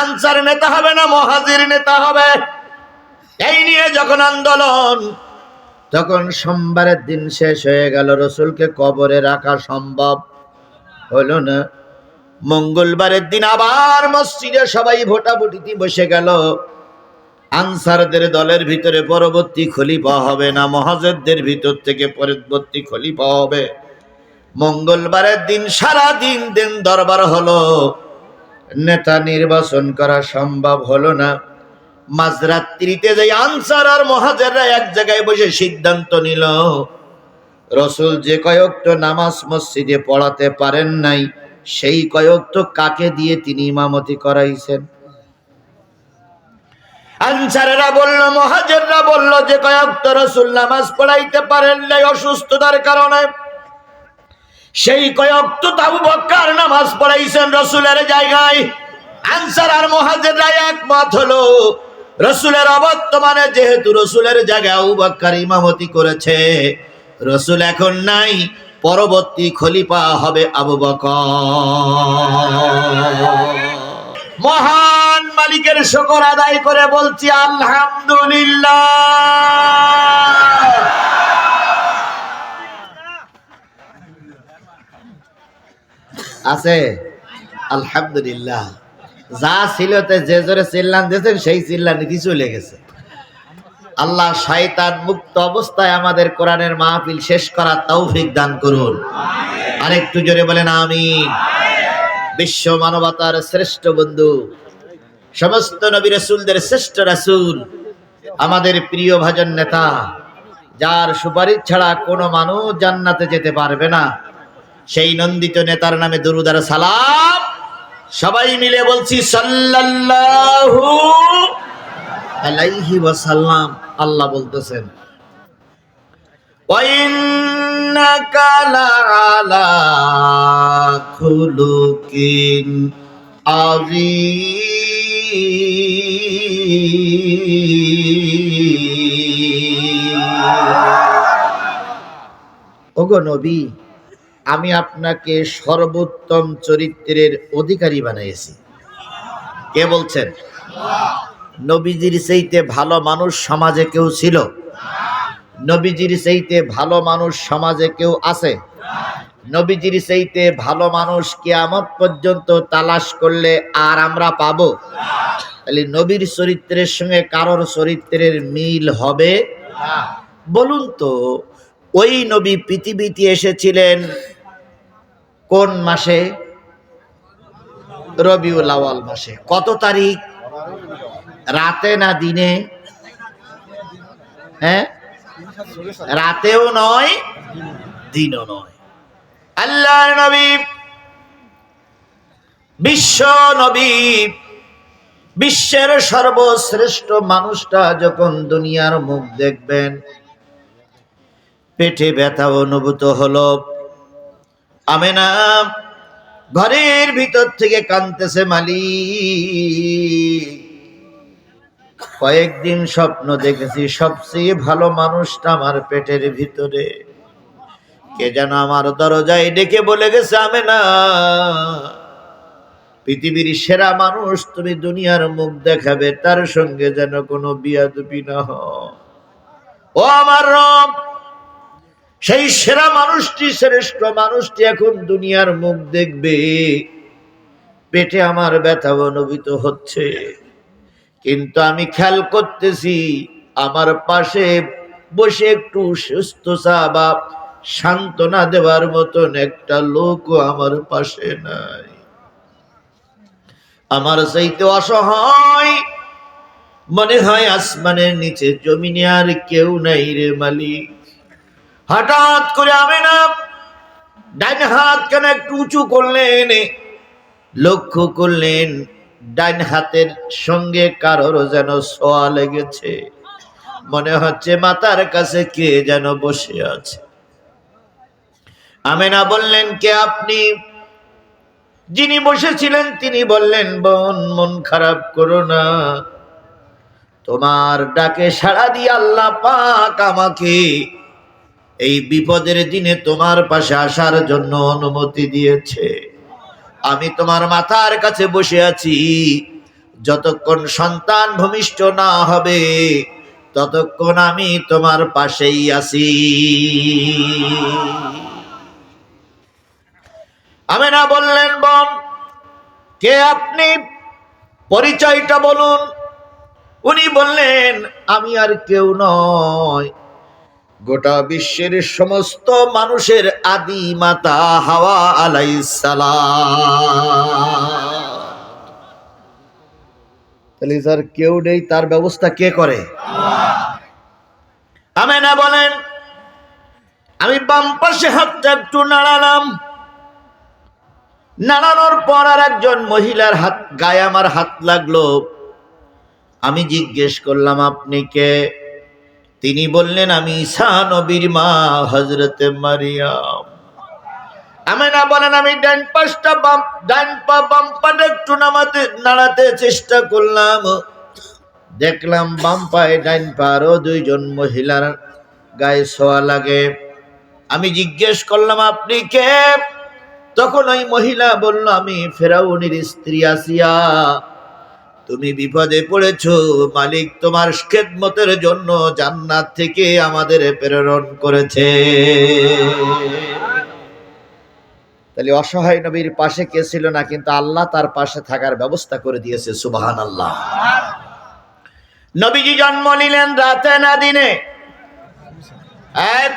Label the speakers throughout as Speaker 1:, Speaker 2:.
Speaker 1: Answer নেতা হবে না মুহাজির নেতা হবে। এই নিয়ে যখন আন্দোলন, তখন সোমবারের দিন শেষ হয়ে গেল, রসুলকে কবরে রাখা সম্ভব হলো না। মঙ্গলবারের দিন আবার মসজিদে সবাই ভোটাভুটিতে বসে গেল। আনসারদের দলের ভিতরে পরবর্তী খলিফা হবে না, মুহাজিরদের ভিতর থেকে পরবর্তী খলিফা হবে। মঙ্গলবারের দিন সারা দিন দরবার হলো, নেতা নির্বাচন করা সম্ভব হলো না। মাঝরাত্রিতে যে আনসার আর মুহাজিররা এক জায়গায় বসে সিদ্ধান্ত নিল, রসুল যে কয়েকট নামাজ মসজিদে পড়াতে পারেন নাই, সেই কয়েকট কাকে দিয়ে তিনি ইমামতি করাইছেন। আনসারেরা বলল, মুহাজিররা বলল যে কয়েকট রসুল নামাজ পড়াইতে পারেন নাই অসুস্থতার কারণে, সেই কয়েকট আবু বকর নামাজ পড়াইছেন রসুলের জায়গায়। আনসার আর মুহাজিররা একমত হলো, রসুলের অবর্তমানে যেহেতু রসুলের জায়গায় আবু বকর ইমামতি করেছে, রসুল এখন নাই, পরবর্তী খলিফা হবে আবু বকর। মহান মালিকের শুকর আদায় করে বলছি আলহামদুলিল্লাহ। আছে আলহামদুলিল্লাহ। যা ছিল যে জোরে চিল্লান দিয়েছেন সেই চিল্লানিতে চলে গেছে। আল্লাহ শয়তান মুক্ত অবস্থায় আমাদের কোরআনের মাহফিল শেষ করার তৌফিক দান করুন। আরেকটু জোরে বলেন আমিন। বিশ্ব মানবতার শ্রেষ্ঠ বন্ধু, সমস্ত নবী রাসূলদের শ্রেষ্ঠ রাসূল, আমাদের প্রিয় ভাজন নেতা, যার সুপারিশ ছাড়া কোনো মানুষ জান্নাতে যেতে পারবে না, সেই নন্দিত নেতার নামে দরুদ আর সালাম সবাই মিলে বলছি সাল্লাল্লাহু আলাইহি ওয়াসাল্লাম। আল্লাহ বলতেছেন, ওয়া ইন্নাকা লাআলা খুলুকিন আযীম। ওগো নবী, আমি আপনাকে সর্বোত্তম চরিত্রের অধিকারী বানাইছি। কে বলছেন? নবীজির চাইতে ভালো মানুষ সমাজে কেউ ছিল? নবীজির চাইতে ভালো মানুষ সমাজে কেউ আছে? নবীজির চাইতে ভালো মানুষ কিয়ামত পর্যন্ত তালাশ করলে আর আমরা পাবো? তাহলে নবীর চরিত্রের সঙ্গে কারোর চরিত্রের মিল হবে? বলুন তো, ওই নবী পৃথিবীতে এসেছিলেন কোন মাসে? রবিউল আউয়াল মাসে। কত তারিখ? রাতে না দিনে? হ্যাঁ, রাতেও নয় দিনও নয়। আল্লাহর নবী, বিশ্ব নবী, বিশ্বের সর্বশ্রেষ্ঠ মানুষটা যখন দুনিয়ার মুখ দেখবেন, পেটে ব্যথা অনুভূত হলো। আমেনা ঘরের ভিতর থেকে কাঁদতেছে, মালিক, কয়েকদিন স্বপ্ন দেখেছি সবচেয়ে ভালো মানুষটা আমার পেটের ভিতরে, কে যেন আমার দরজায় ডেকে বলে গেছে, আমেনা, পৃথিবীর সেরা মানুষ তুমি দুনিয়ার মুখ দেখাবে, তার সঙ্গে যেন কোনো বিয়াদবি না হয়। ও আমার রব, সেই সেরা মানুষটি, শ্রেষ্ঠ মানুষটি এখন দুনিয়ার মুখ দেখবে, পেটে আমার ব্যথা অনুভূত হচ্ছে, কিন্তু আমি খেয়াল করতেছি আমার পাশে বসে একটু সুস্থতা বা সান্ত্বনা দেওয়ার মতন একটা লোকও আমার পাশে নাই। আমার চাইতে অসহায় মনে হয় আসমানের নিচে জমিনে আর কেউ নাই রে মালিক। হঠাৎ করে আমেনা ডাইন হাত কেন একটু উঁচু করলেন, লক্ষ্য করলেন ডাইন হাতের সঙ্গে কারোর যেন ছোঁয়া লেগেছে, মনে হচ্ছে মাথার কাছে কে যেন বসে আছে। আমেনা বললেন, কে আপনি? যিনি বসেছিলেন তিনি বললেন, বোন, মন খারাপ করো না, তোমার ডাকে সাড়া দিয়ে আল্লাহ পাক আমাকে এই বিপদের দিনে তোমার পাশে আসার জন্য অনুমতি দিয়েছে। আমি তোমার মাথার কাছে বসে আছি, যতক্ষণ সন্তান ভূমিষ্ঠ না হবে ততক্ষণ আমি তোমার পাশেই আছি। আমেনা বললেন, বোন কে আপনি, পরিচয়টা বলুন। উনি বললেন, আমি আর কেউ নয়, গোটা বিশ্বের সমস্ত মানুষের আদি মাতা হাওয়া আলাইহিস সালাম। তাহলে যার কেউ নেই তার ব্যবস্থা কে করে? আমেনা বলেন, আমি বাম পাশে হাতটা একটু নাড়ালাম, নাড়ানোর পর আর একজন মহিলার হাত গায়ে আমার হাত লাগলো। আমি জিজ্ঞেস করলাম, আপনি কে? তিনি বললেন, আমি ঈসা নবীর মা হযরতে মারিয়াম। আমেনা বলেন, আমি ডান বাম পাটা একটু নাড়াতে চেষ্টা করলাম, দেখলাম বাম পায়ে ডান পা আরো দুইজন মহিলার গায়ে ছোঁয়া লাগে। আমি জিজ্ঞেস করলাম, আপনি কে? তখন ওই মহিলা বলল, আমি ফেরাউনের স্ত্রী আসিয়া। তুমি বিপদে পড়েছো, মালিক তোমার খেদমতের জন্য জান্নাত থেকে আমাদের প্রেরণ করেছে। তাহলে অসহায় নবীর পাশে কে ছিল না, কিন্তু আল্লাহ তার পাশে থাকার ব্যবস্থা করে দিয়েছে। সুবহানাল্লাহ। নবীজি জন্ম নিলেন রাতে না দিনে?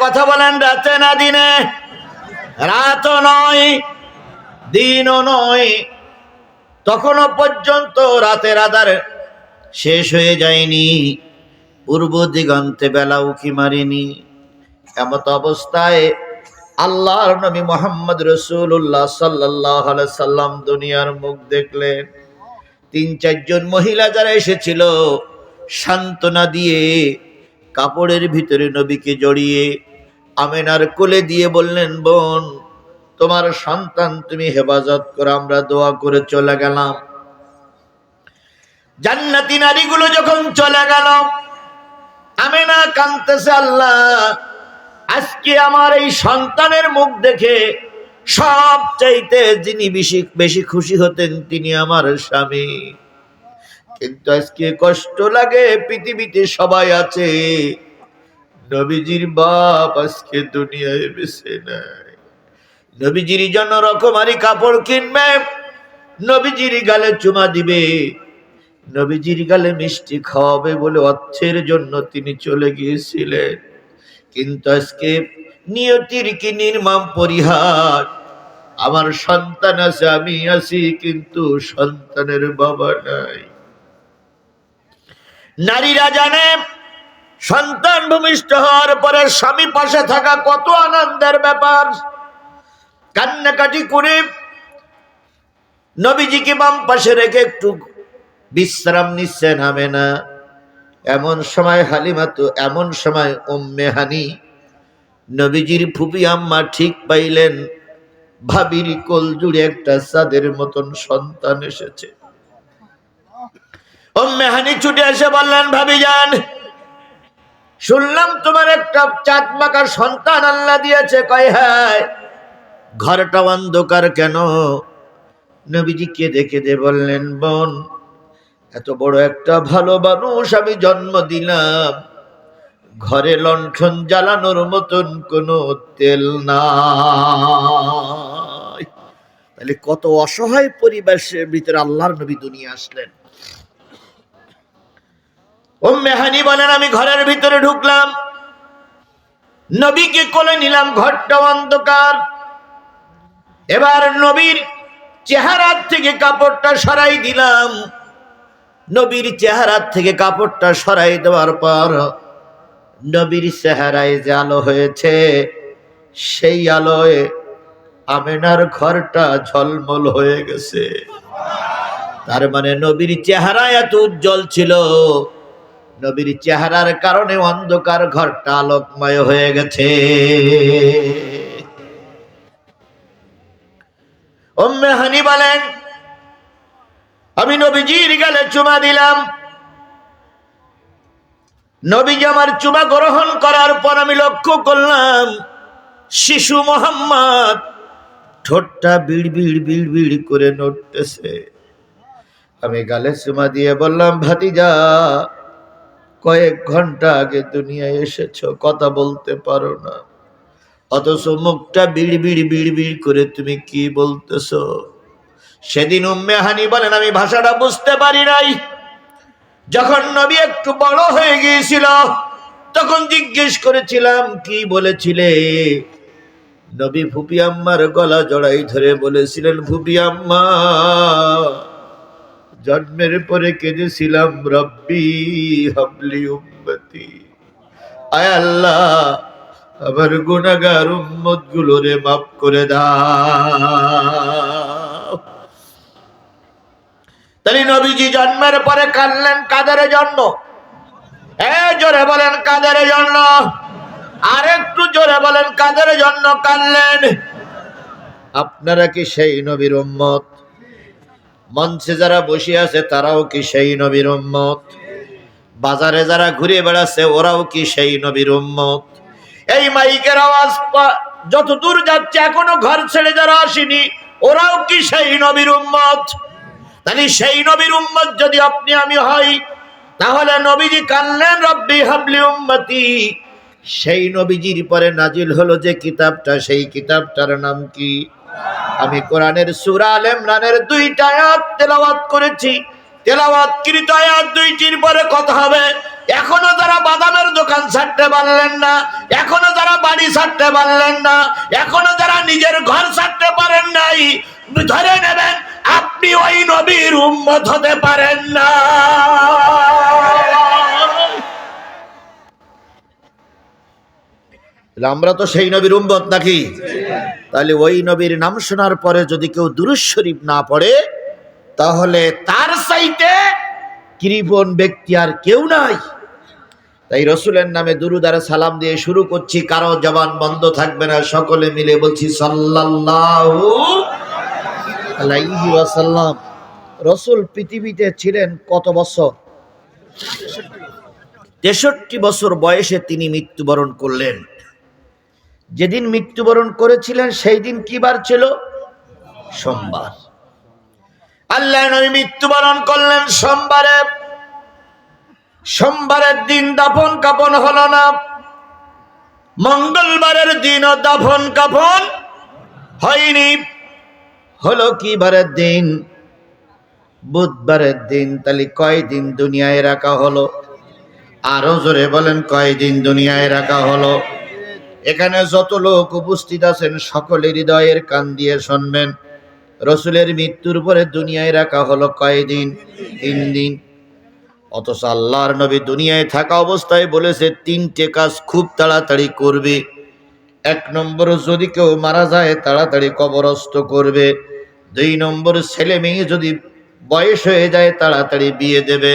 Speaker 1: কথা বলেন, রাতে না দিনে? রাতও নয়, দিনও নয়, তখনও পর্যন্ত রাতের আধার শেষ হয়ে যায়নি, পূর্ব দিগন্তে বেলা উঁকি মারেনি। এমত অবস্থায় আল্লাহর নবী মুহাম্মদ রাসূলুল্লাহ সাল্লাল্লাহু আলাইহি সাল্লাম দুনিয়ার মুখ দেখলেন। ৩-৪ জন মহিলা যারা এসেছিল সান্ত্বনা দিয়ে কাপড়ের ভিতরে নবীকে জড়িয়ে আমেনার কোলে দিয়ে বললেন, বোন তোমার সন্তান তুমি হেফাজত করো, আমরা দোয়া করে চলে গেলাম। জান্নাতি নারীগুলো যখন চলে গেল, আমেনা কাঁদতেছে, আল্লাহ আজকে আমার এই সন্তানের মুখ দেখে সবচাইতে যিনি বেশি খুশি হতেন তিনি আমার স্বামী, কিন্তু আজকে কষ্ট লাগে, পৃথিবীতে সবাই আছে, নবীজির বাপ আজকে দুনিয়ায় বেঁচে নাই। নবীজির জন্য রকমারি কাপড় কিনবে, নবীজির গালে চুমা দিবে, নবীজির গালে মিষ্টি খাওয়াবে বলে অর্থের জন্য তিনি চলে গিয়েছিলেন, কিন্তু আজকে নিয়তির কি নির্মম পরিহাস, আমার সন্তান আছে, আমি আছি, কিন্তু সন্তানের বাবা নাই। নারীরা জানে সন্তান ভূমিষ্ঠ হওয়ার পরে স্বামী পাশে থাকা কত আনন্দের ব্যাপার। কান্নাকাটি করে নবীজিকে বাম পাশে রেখে একটু বিশ্রাম নিচ্ছেন আমেনা। এমন সময় এমন সময় উম্মে হানি নবীজির ফুপি আম্মা ঠিক পাইলেন, ভাবির কোল জুড়ে একটা চাঁদের মতন সন্তান এসেছে। উম্মে হানি ছুটে এসে বললেন, ভাবি যান, শুনলাম তোমার একটা চাঁদ মাকার সন্তান আল্লাহ দিয়েছে। কয় হ্যাঁ। ঘরটা অন্ধকার কেন? নবীজি কেঁদে কেঁদে বললেন, বোন এত বড় একটা ভালো মানুষ আমি জন্ম দিলাম, ঘরে লণ্ঠন জ্বালানোর মতন কোনো তেল নাই। তাহলে কত অসহায় পরিবেশের ভিতরে আল্লাহর নবী দুনিয়া আসলেন। উম্মে হানি বলেন, আমি ঘরের ভিতরে ঢুকলাম, নবীকে কোলে নিলাম, ঘরটা অন্ধকার। এবার নবীর চেহারার থেকে কাপড়টা সরাই দিলাম। নবীর চেহারার থেকে কাপড়টা সরাই দেওয়ার পর নবীর চেহারায় যে আলো হয়েছে, সেই আলোয় আমেনার ঘরটা ঝলমল হয়ে গেছে। তার মানে নবীর চেহারা এত উজ্জ্বল ছিল, নবীর চেহারার কারণে অন্ধকার ঘরটা আলোকময় হয়ে গেছে। উম্মে হানি বলেন, আমি নবীজির গালে চুমা দিলাম। নবীজি আমার চুমা গ্রহণ করার পর আমি লক্ষ্য করলাম শিশু মোহাম্মদ ঠোঁটটা বিড় বিড় করে নড়তেছে। আমি গালে চুমা দিয়ে বললাম, ভাতিজা, কয়েক ঘন্টা আগে দুনিয়ায় এসেছো, কথা বলতে পারো না, অথচ মুখটা বিড় বিড় বিড় বিড় করে তুমি কি বলতেছো? সেদিন উম্মে হানি বলেন, আমি ভাষাটা বুঝতে পারি নাই। যখন নবী একটু বড় হয়ে গিয়েছিল তখন জিজ্ঞেস করেছিলাম, কি বলেছিলে? নবী ফুপি আম্মার গলা জড়াই ধরে বলেছিলেন, ফুপি আম্মা, জন্মের পরে কেঁদেছিলাম, রব্বি হাবলি উম্মতি, আয় আল্লাহ, আমার গুনাহগার উম্মত গুলোরে মাফ করে দাও। তাহলে নবীজি জন্মের পরে কাঁদলেন কাদের জন্য? জোরে বলেন কাদের জন্য? আর একটু জোরে বলেন কাদের জন্য কাঁদলেন? আপনারা কি সেই নবীর উম্মত? মঞ্চে যারা বসে আছে তারাও কি সেই নবীর উম্মত? বাজারে যারা ঘুরে বেড়াচ্ছে ওরাও কি সেই নবীর উম্মত? এই মাইকের আওয়াজ যত দূর যাচ্ছে এখনো ঘর ছেড়ে যারা আসেনি ওরাও কি সেই নবীর উম্মত? তাহলে সেই নবীর উম্মত যদি আপনি আমি হই, তাহলে নবীজি কানলেন, রব্বি হাবলি উম্মতি। সেই নবীজির পরে নাজিল হলো যে কিতাবটা, সেই কিতাবটার নাম কি? আমি কোরআনের সূরা আলে ইমরানের 2টা আয়াত তেলাওয়াত করেছি। তেলাওয়াতকৃত আয়াত 2টির পরে কথা হবে। এখনো যারা বাদামের দোকান ছাড়তে পারলেন না, এখনো যারা বাড়ি ছাড়তে পারলেন না, এখনো যারা নিজের ঘর ছাড়তে পারেন নাই, ধরে নেবেন আপনি ওই নবীর উম্মত হতে পারেন না। আমরা তো সেই নবীর উম্মত নাকি? তাহলে ওই নবীর নাম শোনার পরে যদি কেউ দুরূদ শরীফ না পড়ে, তাহলে তার চাইতে কৃপণ ব্যক্তি আর কেউ নাই। তাই রসুলের নামে দুরূদ আর সালাম দিয়ে শুরু করছি, কারো জবান বন্ধ থাকবে না, সকলে মিলে বলছি সাল্লাল্লাহু আলাইহি ওয়াসাল্লাম। রসুল পৃথিবীতে ছিলেন কত বছর? 63 বছর বয়সে তিনি মৃত্যুবরণ করলেন। যেদিন মৃত্যুবরণ করেছিলেন সেই দিন কি বার ছিল? সোমবার। আল্লাহ নবী মৃত্যুবরণ করলেন সোমবারে। সোমবারের দিন দাফন কাফন হলো না। মঙ্গলবারের দিনও দাফন কাফন হয়নি। হলো কি বারের দিন? বুধবারের দিন। তাহলে কয়দিন দুনিয়ায় রাখা হলো? আরো জোরে বলেন, কয়দিন দুনিয়ায় রাখা হলো? এখানে যত লোক উপস্থিত আছেন সকলে হৃদয়ের কান দিয়ে শুনবেন। রসুলের মৃত্যুর পরে দুনিয়ায় রাখা হলো কয়দিন? 3 দিন। অথচ আল্লাহর নবী দুনিয়ায় থাকা অবস্থায় বলেছে 3টে কাজ খুব তাড়াতাড়ি করবে। 1 নম্বর, যদি কেউ মারা যায় তাড়াতাড়ি কবরস্থ করবে। 2 নম্বর, ছেলে মেয়ে যদি বয়স হয়ে যায় তাড়াতাড়ি বিয়ে দেবে।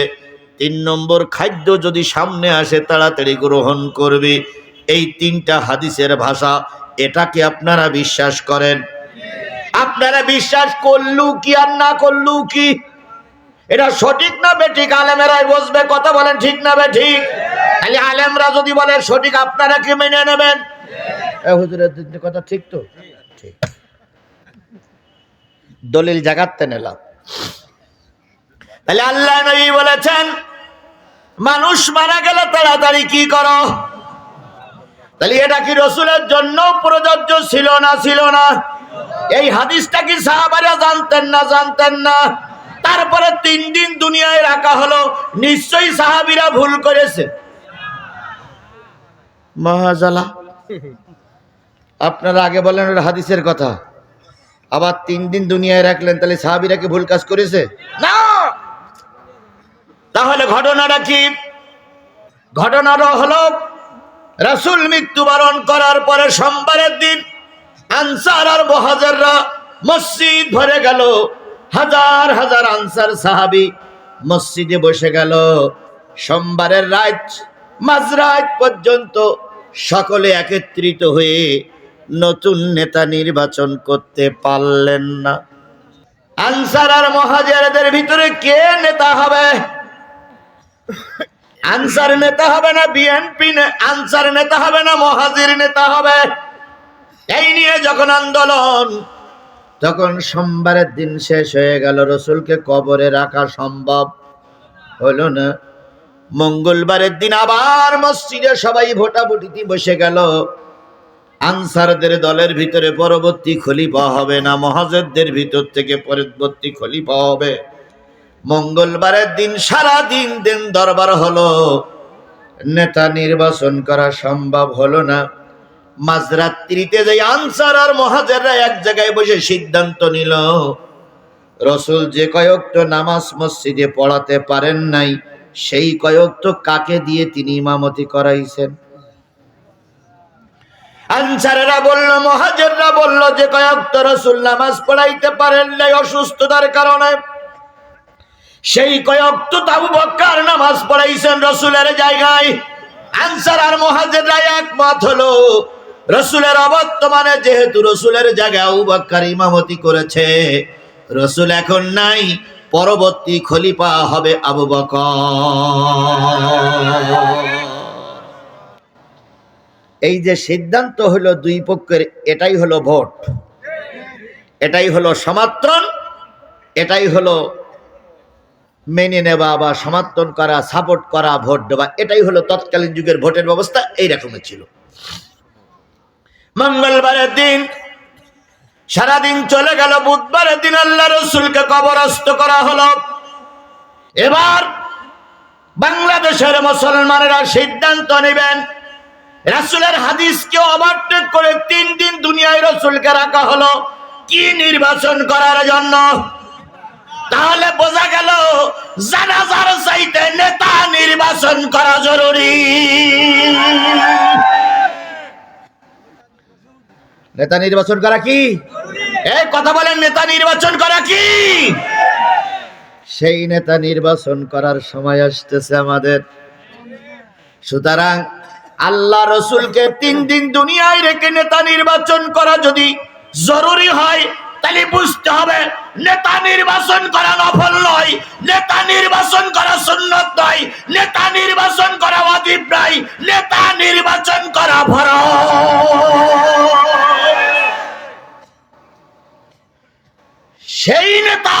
Speaker 1: 3 নম্বর, খাদ্য যদি সামনে আসে তাড়াতাড়ি গ্রহণ করবে। এই 3টা হাদিসের ভাষা। এটা কি আপনারা বিশ্বাস করেন? আপনারা বিশ্বাস করলু কি আর না করলু কি? এটা সঠিক না বেঠিক? আলেমেরাই বসবে, কথা বলেন ঠিক না বেঠিক? খালি আলেমরা যদি বলে সঠিক, আপনারা কি মেনে নেবেন? হুজুরের কথা ঠিক তো? ঠিক। দলিল জাগাতে নিলাম। তাহলে আল্লাহ নবী বলেছেন মানুষ মারা গেলে তাড়াতাড়ি কি করো? তাহলে এটা কি রসুলের জন্য প্রযোজ্য ছিল না ছিল না? এই হাদিসটা কি সাহাবারা জানতেন না জানতেন না? তারপরে 3 দিন দুনিয়ায় রাখা হলো। নিশ্চয়ই সাহাবীরা ভুল করেছে। মহাজালা। আপনারা আগে বলেন ওর হাদিসের কথা, আবার 3 দিন দুনিয়ায় রাখলেন, তাহলে সাহাবীরা কি ভুল কাজ করেছে? না। তাহলে ঘটনাটা কি? ঘটনাটা হলো রাসূল মৃত্যুবরণ করার পরে সোমবারের দিন আনসার আর মুহাজিররা মসজিদ ভরে গেল। হাজার হাজার আনসার সাহাবী মসজিদে বসে গেল। সোমবারের রাত মাঝরাত পর্যন্ত সকলে একত্রিত হয়ে নতুন নেতা নির্বাচন করতে পারলেন না। আনসার আর মুহাজিরদের ভিতরে কে নেতা হবে? আনসার নেতা হবে না বিএনপি? আনসার নেতা হবে না মুহাজির নেতা হবে? এই নিয়ে যখন আন্দোলন, তখন সোমবারের দিন শেষ হয়ে গেল, রসুলকে কবরে রাখা সম্ভব হলো না। মঙ্গলবারের দিন আবার মসজিদে সবাই ভোটাভুটিতে বসে গেল। আনসারদের দলের ভিতরে পরবর্তী খলিফা হবে না, মুহাজিরদের ভিতর থেকে পরবর্তী খলিফা হবে। মঙ্গলবারের দিন সারা দিন দরবার হলো, নেতা নির্বাচন করা সম্ভব হলো না। মাঝরাত্রিতে যে আনসার আর মুহাজিররা এক জায়গায় বসে সিদ্ধান্ত নিল, রসুল যে কয়েকত নামাজ মসজিদে পড়াতে পারেন নাই, সেই কয়েকত কাকে দিয়ে তিনি ইমামতি করাইছেন। আনসারেরা বলল, মুহাজিররা বলল যে কয়েকত রসুল নামাজ পড়াইতে পারেন নাই অসুস্থতার কারণে, সেই কয়েকত আবু বকর নামাজ পড়াইছেন রসুলের জায়গায়। আনসার আর মুহাজিররা একমত হলো, রসুলের অবর্তমানে যেহেতু রসুলের জায়গায় আবু বকর ইমামতি করেছে, রসুল এখন নাই, পরবর্তী খলিফা হবে আবু বকর। এই যে সিদ্ধান্ত হলো দুই পক্ষের, এটাই হলো ভোট, এটাই হলো সমর্থন, এটাই হলো মেনে নেওয়া বা সমর্থন করা, সাপোর্ট করা, ভোট দেওয়া। এটাই হলো তৎকালীন যুগের ভোটের ব্যবস্থা, এই রকমের ছিল। মঙ্গলবারের দিন সারাদিন চলে গেল, বুধবারের দিন আল্লাহ রসুলকে কবরস্থ করা হলো। এবার বাংলাদেশের মুসলমানেরা সিদ্ধান্ত নেবেন, রাসূলের হাদিসকে ওভারটেক করে 3 দিন দুনিয়ায় রাসূলকে রাখা হলো কি নির্বাচন করার জন্য। তাহলে বোঝা গেল জানাজার চাইতে নেতা নির্বাচন করা জরুরি। নেতা নির্বাচন করা কি? এই কথা বলেন, নেতা নির্বাচন করা কি? সেই নেতা নির্বাচন করার সময় আসতেছে আমাদের। সুতরাং আল্লাহ রসুলকে 3 দিন দুনিয়ায় রেখে নেতা নির্বাচন করা যদি জরুরি হয়, তাহলে বুঝতে হবে নেতা নির্বাচন করা নফল নয়, নেতা নির্বাচন করা সুন্নত নয়, নেতা নির্বাচন করা ওয়াজিব নয়, নেতা নির্বাচন করা ফরজ। সেই নেতা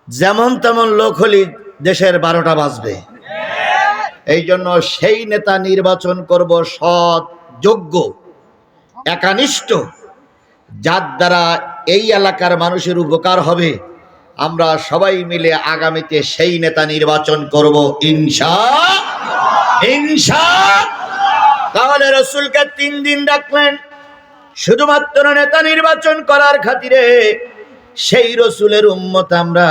Speaker 1: যেমন তেমন লোক হলে দেশের 12টা বাজবে। এই জন্য সেই নেতা নির্বাচন করব সৎ, যোগ্য, একনিষ্ঠ, যার দ্বারা এই এলাকার মানুষের উপকার হবে। আমরা সবাই মিলে আগামীতে সেই নেতা নির্বাচন করব ইনশাআল্লাহ। তাহলে রসুলকে 3 দিন রাখলেন শুধুমাত্র নেতা নির্বাচন করার খাতিরে। সেই রসুলের উম্মত আমরা,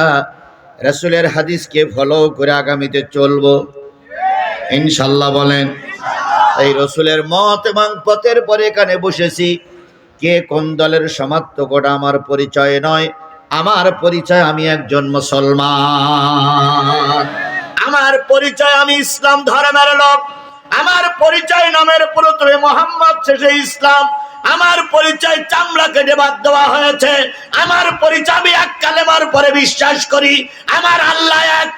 Speaker 1: রসুলের হাদিসকে ফলো করে আগামীতে চলবো ইনশাল্লাহ বলেন। এই রসুলের মত এবং পথের পরে এখানে বসেছি। কে কোন দলের সমর্থক ওটা আমার পরিচয় নয়। আমার পরিচয় আমি একজন মুসলমান। আমার পরিচয় আমি ইসলাম ধর্মের লোক। আমার পরিচয় নামের প্রথমে মোহাম্মদ, শেষে ইসলাম। আমার পরিচয় চামড়া কেটে বাদ দেওয়া হয়েছে। আমার পরিচয় আমি এক কালেমার পরে বিশ্বাস করি। আমার আল্লাহ এক,